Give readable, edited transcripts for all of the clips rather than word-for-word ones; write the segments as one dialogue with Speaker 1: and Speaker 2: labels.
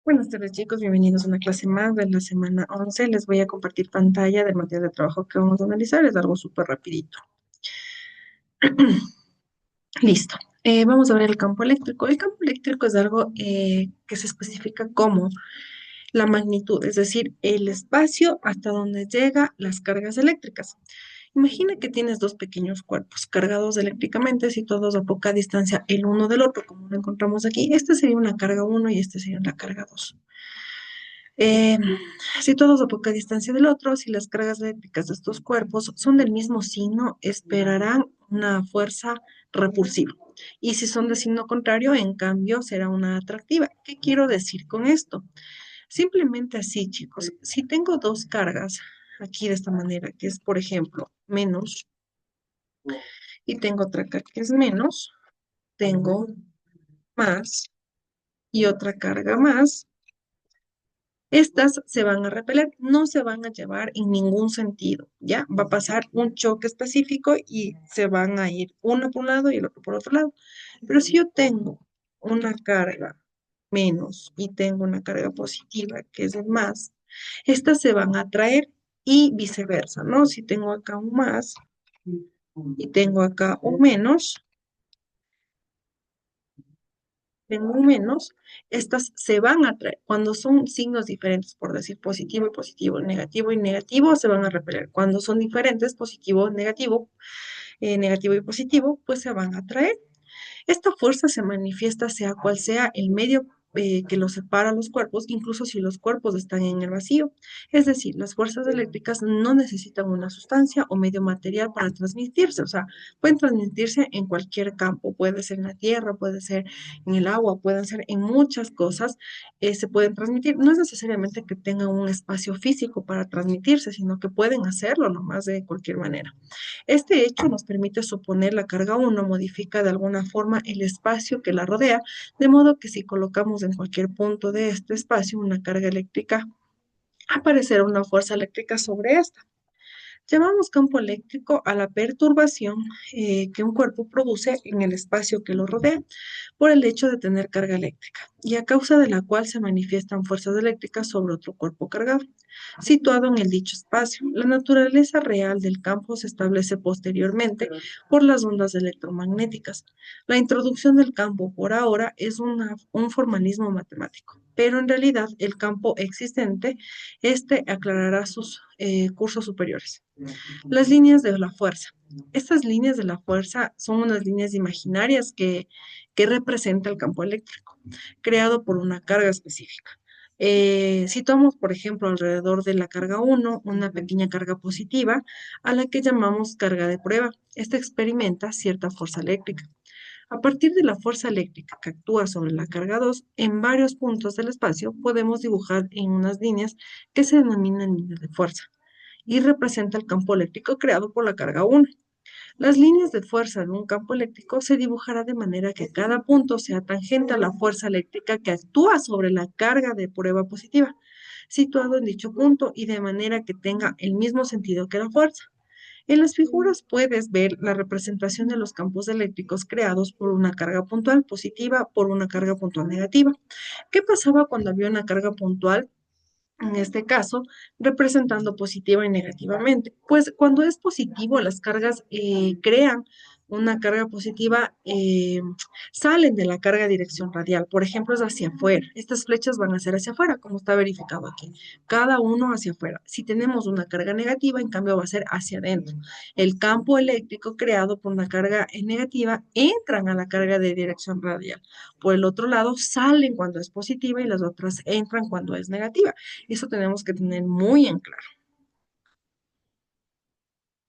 Speaker 1: Buenas tardes, chicos, bienvenidos a una clase más de la semana 11. Les voy a compartir pantalla del material de trabajo que vamos a analizar. Es algo súper rapidito. Listo. Vamos a ver el campo eléctrico. El campo eléctrico es algo que se especifica como la magnitud, es decir, el espacio hasta donde llega las cargas eléctricas. Imagina que tienes dos pequeños cuerpos cargados eléctricamente, situados a poca distancia el uno del otro, como lo encontramos aquí. Esta sería una carga uno y esta sería una carga 2. Eh, Situados a poca distancia del otro, si las cargas eléctricas de estos cuerpos son del mismo signo, esperarán una fuerza repulsiva. Y si son de signo contrario, en cambio, será una atractiva. ¿Qué quiero decir con esto? Simplemente así, chicos. Si tengo dos cargas aquí de esta manera, que es, por ejemplo, menos, y tengo otra acá que es menos, tengo más y otra carga más. Estas se van a repeler, no se van a llevar en ningún sentido, ¿ya? Va a pasar un choque específico y se van a ir uno por un lado y el otro por otro lado. Pero si yo tengo una carga menos y tengo una carga positiva, que es el más, estas se van a atraer y viceversa, ¿no? Si tengo acá un más y tengo acá un menos, tengo un menos, estas se van a traer. Cuando son signos diferentes, por decir positivo y negativo, se van a repeler. Cuando son diferentes, positivo, negativo y positivo, pues se van a traer. Esta fuerza se manifiesta sea cual sea el medio que los separa a los cuerpos, incluso si los cuerpos están en el vacío. Es decir, las fuerzas eléctricas no necesitan una sustancia o medio material para transmitirse, o sea, pueden transmitirse en cualquier campo, puede ser en la tierra, puede ser en el agua, pueden ser en muchas cosas, se pueden transmitir. No es necesariamente que tengan un espacio físico para transmitirse, sino que pueden hacerlo nomás de cualquier manera. Este hecho nos permite suponer la carga uno modifica de alguna forma el espacio que la rodea, de modo que si colocamos en cualquier punto de este espacio una carga eléctrica, aparecerá una fuerza eléctrica sobre esta. Llamamos campo eléctrico a la perturbación que un cuerpo produce en el espacio que lo rodea por el hecho de tener carga eléctrica y a causa de la cual se manifiestan fuerzas eléctricas sobre otro cuerpo cargado, situado en el dicho espacio. La naturaleza real del campo se establece posteriormente por las ondas electromagnéticas. La introducción del campo por ahora es un formalismo matemático, pero en realidad el campo existente, este aclarará sus cursos superiores. Las líneas de la fuerza. Estas líneas de la fuerza son unas líneas imaginarias que representa el campo eléctrico, creado por una carga específica. Situamos, por ejemplo, alrededor de la carga uno una pequeña carga positiva a la que llamamos carga de prueba. Esta experimenta cierta fuerza eléctrica. A partir de la fuerza eléctrica que actúa sobre la carga 2, en varios puntos del espacio podemos dibujar en unas líneas que se denominan líneas de fuerza y representa el campo eléctrico creado por la carga 1. Las líneas de fuerza de un campo eléctrico se dibujará de manera que cada punto sea tangente a la fuerza eléctrica que actúa sobre la carga de prueba positiva, situado en dicho punto y de manera que tenga el mismo sentido que la fuerza. En las figuras puedes ver la representación de los campos eléctricos creados por una carga puntual positiva por una carga puntual negativa. ¿Qué pasaba cuando había una carga puntual? En este caso, representando positiva y negativamente. Pues cuando es positivo, las cargas crean una carga positiva, salen de la carga dirección radial. Por ejemplo, es hacia afuera. Estas flechas van a ser hacia afuera, como está verificado aquí. Cada uno hacia afuera. Si tenemos una carga negativa, en cambio va a ser hacia adentro. El campo eléctrico creado por una carga negativa entran a la carga de dirección radial. Por el otro lado, salen cuando es positiva y las otras entran cuando es negativa. Eso tenemos que tener muy en claro.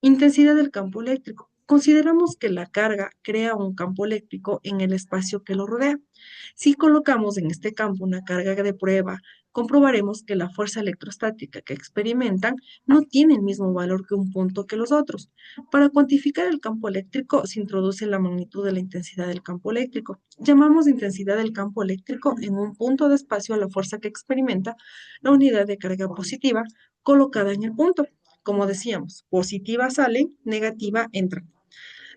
Speaker 1: Intensidad del campo eléctrico. Consideramos que la carga crea un campo eléctrico en el espacio que lo rodea. Si colocamos en este campo una carga de prueba, comprobaremos que la fuerza electrostática que experimentan no tiene el mismo valor que un punto que los otros. Para cuantificar el campo eléctrico se introduce la magnitud de la intensidad del campo eléctrico. Llamamos intensidad del campo eléctrico en un punto de espacio a la fuerza que experimenta la unidad de carga positiva colocada en el punto. Como decíamos, positiva sale, negativa entra.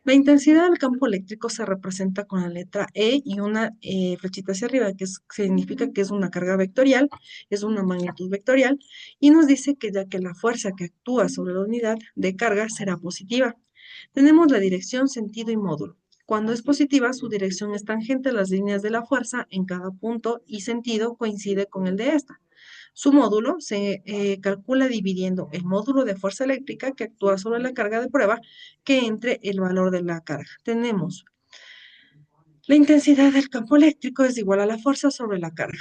Speaker 1: La intensidad del campo eléctrico se representa con la letra E y una flechita hacia arriba, significa que es una carga vectorial, es una magnitud vectorial, y nos dice que ya que la fuerza que actúa sobre la unidad de carga será positiva. Tenemos la dirección, sentido y módulo. Cuando es positiva, su dirección es tangente a las líneas de la fuerza en cada punto y sentido coincide con el de esta. Su módulo se calcula dividiendo el módulo de fuerza eléctrica que actúa sobre la carga de prueba que entre el valor de la carga. Tenemos la intensidad del campo eléctrico es igual a la fuerza sobre la carga.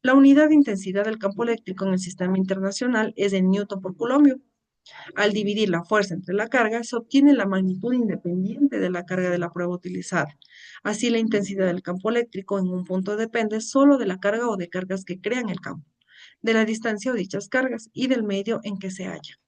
Speaker 1: La unidad de intensidad del campo eléctrico en el sistema internacional es en newton por coulomb. Al dividir la fuerza entre la carga, se obtiene la magnitud independiente de la carga de la prueba utilizada. Así, la intensidad del campo eléctrico en un punto depende solo de la carga o de cargas que crean el campo, de la distancia o dichas cargas y del medio en que se halla.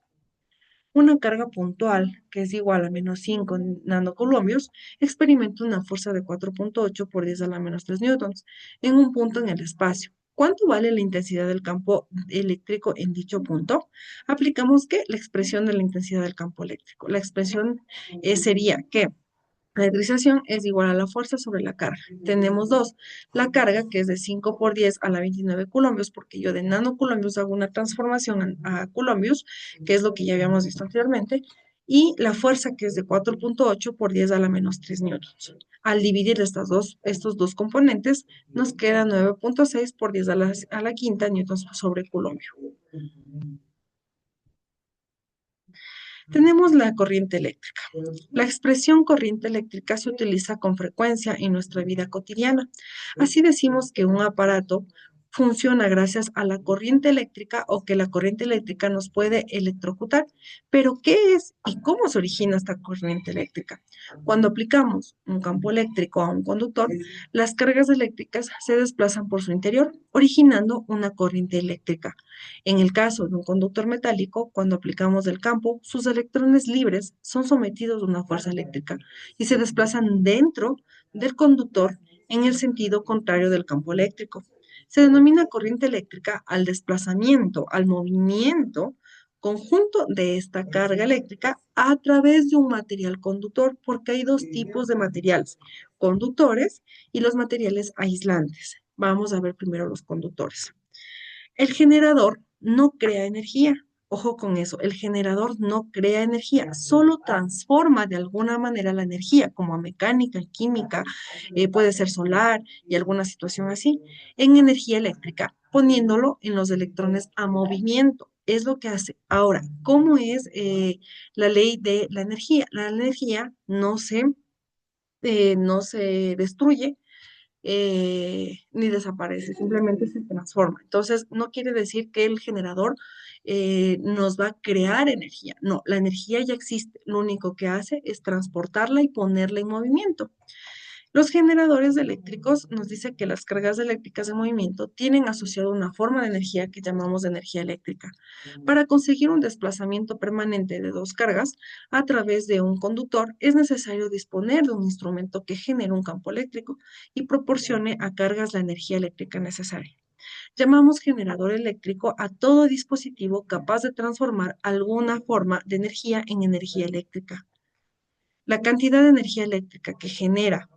Speaker 1: Una carga puntual, que es igual a menos 5 nanocoulombios, experimenta una fuerza de 4,8 por 10 a la menos 3 newtons en un punto en el espacio. ¿Cuánto vale la intensidad del campo eléctrico en dicho punto? Aplicamos que la expresión de la intensidad del campo eléctrico. La expresión sería que la electrización es igual a la fuerza sobre la carga. Tenemos dos. La carga, que es de 5 por 10 a la 29 coulombios, porque yo de nanocoulombios hago una transformación a coulombios, que es lo que ya habíamos visto anteriormente, y la fuerza, que es de 4,8 por 10 a la menos 3 newtons. Al dividir estos dos componentes, nos queda 9,6 por 10 a la quinta newtons sobre coulombio. Tenemos la corriente eléctrica. La expresión corriente eléctrica se utiliza con frecuencia en nuestra vida cotidiana. Así decimos que un aparato funciona gracias a la corriente eléctrica o que la corriente eléctrica nos puede electrocutar. Pero, ¿qué es y cómo se origina esta corriente eléctrica? Cuando aplicamos un campo eléctrico a un conductor, las cargas eléctricas se desplazan por su interior, originando una corriente eléctrica. En el caso de un conductor metálico, cuando aplicamos el campo, sus electrones libres son sometidos a una fuerza eléctrica y se desplazan dentro del conductor en el sentido contrario del campo eléctrico. Se denomina corriente eléctrica al desplazamiento, al movimiento conjunto de esta carga eléctrica a través de un material conductor, porque hay dos tipos de materiales, conductores y los materiales aislantes. Vamos a ver primero los conductores. El generador no crea energía. Ojo con eso, el generador no crea energía, solo transforma de alguna manera la energía, como mecánica, química, puede ser solar y alguna situación así, en energía eléctrica, poniéndolo en los electrones a movimiento. Es lo que hace. Ahora, ¿cómo es la ley de la energía? La energía no se destruye, ni desaparece, simplemente se transforma. Entonces, no quiere decir que el generador nos va a crear energía. No, la energía ya existe. Lo único que hace es transportarla y ponerla en movimiento. Los generadores eléctricos nos dice que las cargas eléctricas de movimiento tienen asociado una forma de energía que llamamos de energía eléctrica. Para conseguir un desplazamiento permanente de dos cargas a través de un conductor es necesario disponer de un instrumento que genere un campo eléctrico y proporcione a cargas la energía eléctrica necesaria. Llamamos generador eléctrico a todo dispositivo capaz de transformar alguna forma de energía en energía eléctrica. La cantidad de energía eléctrica que genera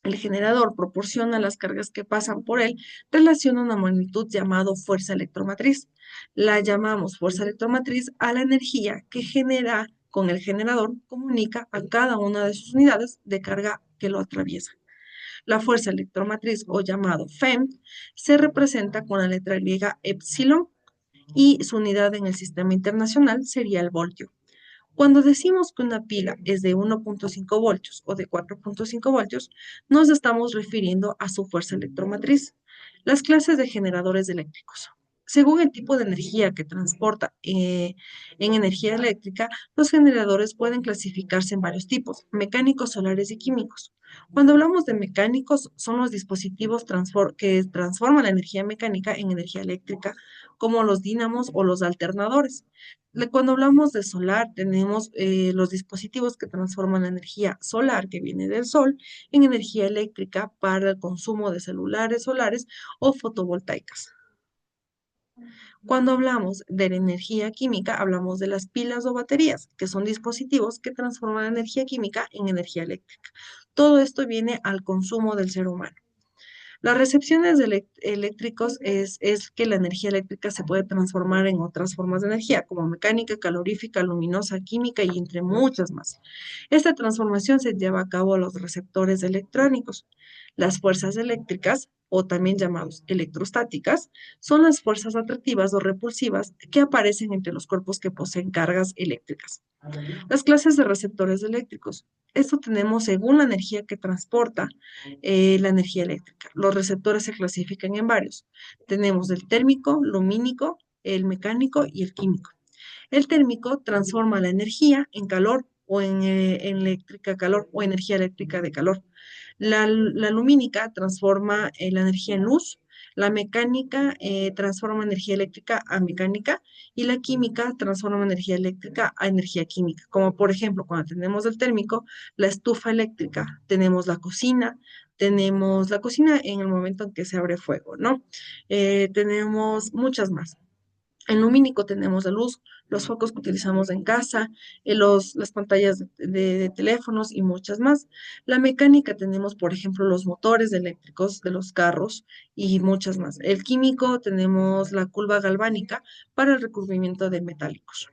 Speaker 1: el generador proporciona las cargas que pasan por él, relaciona una magnitud llamado fuerza electromotriz. La llamamos fuerza electromotriz a la energía que genera con el generador, comunica a cada una de sus unidades de carga que lo atraviesa. La fuerza electromotriz o llamado FEM se representa con la letra griega epsilon y su unidad en el sistema internacional sería el voltio. Cuando decimos que una pila es de 1,5 voltios o de 4,5 voltios, nos estamos refiriendo a su fuerza electromotriz. Las clases de generadores eléctricos. Según el tipo de energía que transporta en energía eléctrica, los generadores pueden clasificarse en varios tipos, mecánicos, solares y químicos. Cuando hablamos de mecánicos, son los dispositivos que transforman la energía mecánica en energía eléctrica, como los dínamos o los alternadores. Cuando hablamos de solar, tenemos los dispositivos que transforman la energía solar que viene del sol en energía eléctrica para el consumo de celulares solares o fotovoltaicas. Cuando hablamos de la energía química, hablamos de las pilas o baterías, que son dispositivos que transforman la energía química en energía eléctrica. Todo esto viene al consumo del ser humano. Las recepciones de eléctricos es que la energía eléctrica se puede transformar en otras formas de energía, como mecánica, calorífica, luminosa, química y entre muchas más. Esta transformación se lleva a cabo a los receptores electrónicos. Las fuerzas eléctricas, o también llamados electrostáticas, son las fuerzas atractivas o repulsivas que aparecen entre los cuerpos que poseen cargas eléctricas. Las clases de receptores eléctricos. Esto tenemos según la energía que transporta la energía eléctrica. Los receptores se clasifican en varios. Tenemos el térmico, lumínico, el mecánico y el químico. El térmico transforma la energía en calor o en eléctrica calor o energía eléctrica de calor. La lumínica transforma la energía en luz, la mecánica transforma energía eléctrica a mecánica y la química transforma energía eléctrica a energía química. Como por ejemplo, cuando tenemos el térmico, la estufa eléctrica, tenemos la cocina en el momento en que se abre fuego, ¿no? Tenemos muchas más. En lumínico tenemos la luz, los focos que utilizamos en casa, las pantallas de teléfonos y muchas más. La mecánica tenemos, por ejemplo, los motores eléctricos de los carros y muchas más. El químico tenemos la curva galvánica para el recubrimiento de metálicos.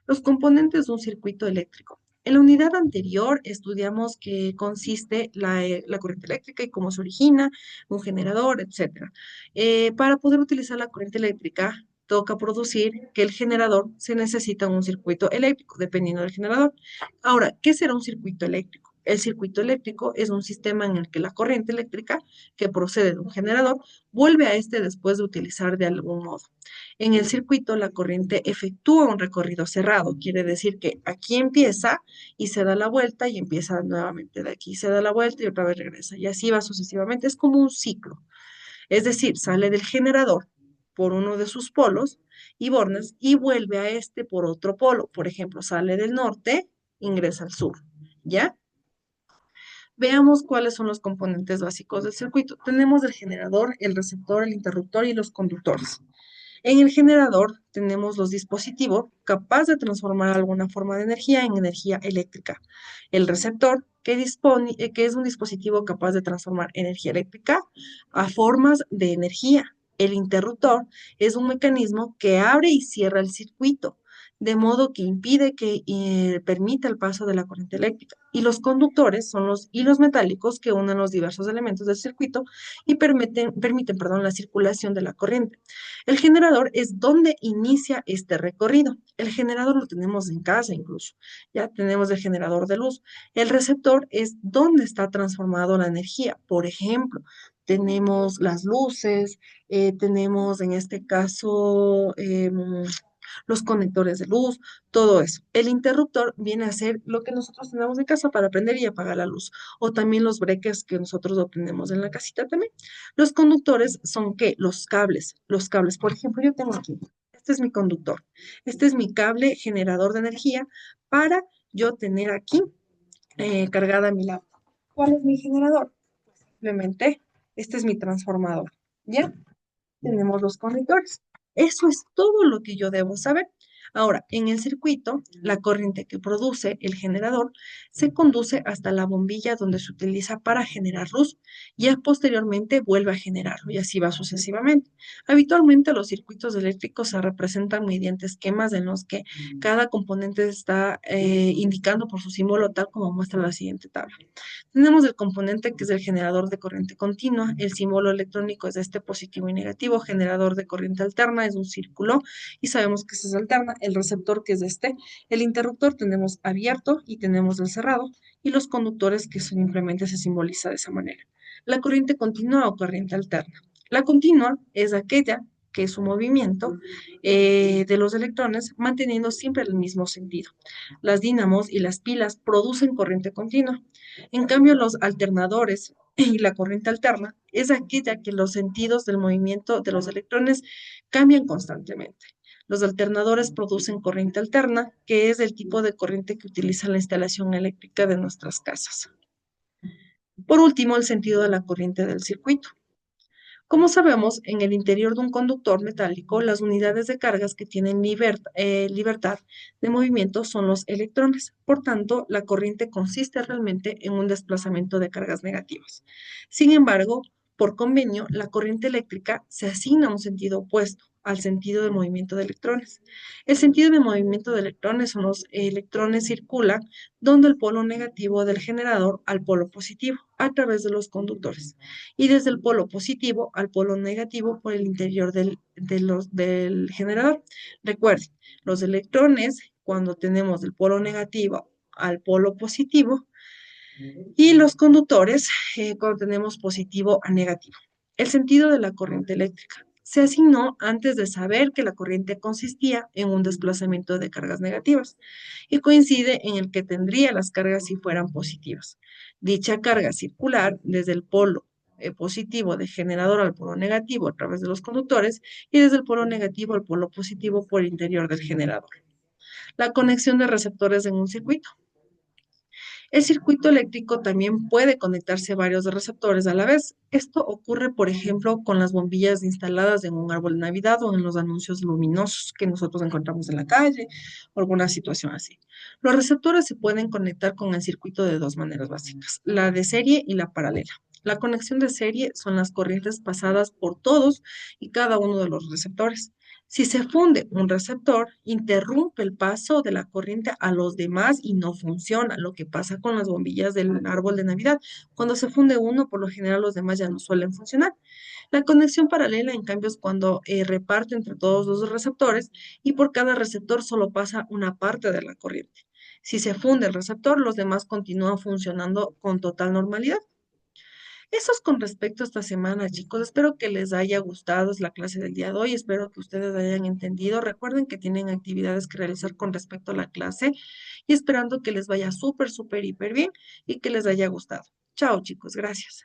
Speaker 1: Los componentes de un circuito eléctrico. En la unidad anterior estudiamos qué consiste la corriente eléctrica y cómo se origina, un generador, etcétera. Para poder utilizar la corriente eléctrica, toca producir que el generador se necesita un circuito eléctrico, dependiendo del generador. Ahora, ¿qué será un circuito eléctrico? El circuito eléctrico es un sistema en el que la corriente eléctrica que procede de un generador vuelve a este después de utilizar de algún modo. En el circuito, la corriente efectúa un recorrido cerrado, quiere decir que aquí empieza y se da la vuelta y empieza nuevamente de aquí, se da la vuelta y otra vez regresa, y así va sucesivamente. Es como un ciclo, es decir, sale del generador por uno de sus polos y bornes y vuelve a este por otro polo. Por ejemplo, sale del norte, ingresa al sur, ¿ya? Veamos cuáles son los componentes básicos del circuito. Tenemos el generador, el receptor, el interruptor y los conductores. En el generador tenemos los dispositivos capaces de transformar alguna forma de energía en energía eléctrica. El receptor, que es un dispositivo capaz de transformar energía eléctrica a formas de energía. El interruptor es un mecanismo que abre y cierra el circuito, de modo que impide que permita el paso de la corriente eléctrica. Y los conductores son los hilos metálicos que unen los diversos elementos del circuito y permiten la circulación de la corriente. El generador es donde inicia este recorrido. El generador lo tenemos en casa incluso. Ya tenemos el generador de luz. El receptor es donde está transformado la energía. Por ejemplo, tenemos las luces, tenemos en este caso los conectores de luz, todo eso. El interruptor viene a ser lo que nosotros tenemos en casa para prender y apagar la luz, o también los breakers que nosotros obtenemos en la casita también. Los conductores son ¿qué? Los cables. Por ejemplo, yo tengo aquí, este es mi conductor, este es mi cable generador de energía para yo tener aquí cargada mi laptop. ¿Cuál es mi generador? Simplemente, este es mi transformador, ¿ya? Tenemos los conectores. Eso es todo lo que yo debo saber. Ahora, en el circuito, la corriente que produce el generador se conduce hasta la bombilla donde se utiliza para generar luz y posteriormente vuelve a generarlo y así va sucesivamente. Habitualmente los circuitos eléctricos se representan mediante esquemas en los que cada componente está indicando por su símbolo tal como muestra la siguiente tabla. Tenemos el componente que es el generador de corriente continua. El símbolo electrónico es este positivo y negativo. Generador de corriente alterna es un círculo y sabemos que se alterna. El receptor que es este. El interruptor tenemos abierto y tenemos el cerrado. Y los conductores que simplemente se simboliza de esa manera. La corriente continua o corriente alterna. La continua es aquella que es su movimiento de los electrones manteniendo siempre el mismo sentido. Las dínamos y las pilas producen corriente continua. En cambio, los alternadores y la corriente alterna es aquella que los sentidos del movimiento de los electrones cambian constantemente. Los alternadores producen corriente alterna, que es el tipo de corriente que utiliza la instalación eléctrica de nuestras casas. Por último, el sentido de la corriente del circuito. Como sabemos, en el interior de un conductor metálico, las unidades de cargas que tienen libertad de movimiento son los electrones. Por tanto, la corriente consiste realmente en un desplazamiento de cargas negativas. Sin embargo, por convenio, la corriente eléctrica se asigna a un sentido opuesto al sentido de movimiento de electrones. El sentido de movimiento de electrones son los electrones circulan donde el polo negativo del generador al polo positivo a través de los conductores y desde el polo positivo al polo negativo por el interior del generador. Recuerden, los electrones, cuando tenemos del polo negativo al polo positivo, y los conductores, cuando tenemos positivo a negativo. El sentido de la corriente eléctrica se asignó antes de saber que la corriente consistía en un desplazamiento de cargas negativas y coincide en el que tendría las cargas si fueran positivas. Dicha carga circular desde el polo positivo de generador al polo negativo a través de los conductores y desde el polo negativo al polo positivo por el interior del generador. La conexión de receptores en un circuito. El circuito eléctrico también puede conectarse varios de receptores a la vez. Esto ocurre, por ejemplo, con las bombillas instaladas en un árbol de Navidad o en los anuncios luminosos que nosotros encontramos en la calle o alguna situación así. Los receptores se pueden conectar con el circuito de dos maneras básicas, la de serie y la paralela. La conexión de serie son las corrientes pasadas por todos y cada uno de los receptores. Si se funde un receptor, interrumpe el paso de la corriente a los demás y no funciona, lo que pasa con las bombillas del árbol de Navidad. Cuando se funde uno, por lo general los demás ya no suelen funcionar. La conexión paralela, en cambio, es cuando reparte entre todos los receptores y por cada receptor solo pasa una parte de la corriente. Si se funde el receptor, los demás continúan funcionando con total normalidad. Eso es con respecto a esta semana, chicos. Espero que les haya gustado es la clase del día de hoy. Espero que ustedes hayan entendido. Recuerden que tienen actividades que realizar con respecto a la clase y esperando que les vaya súper, súper, hiper bien y que les haya gustado. Chao, chicos. Gracias.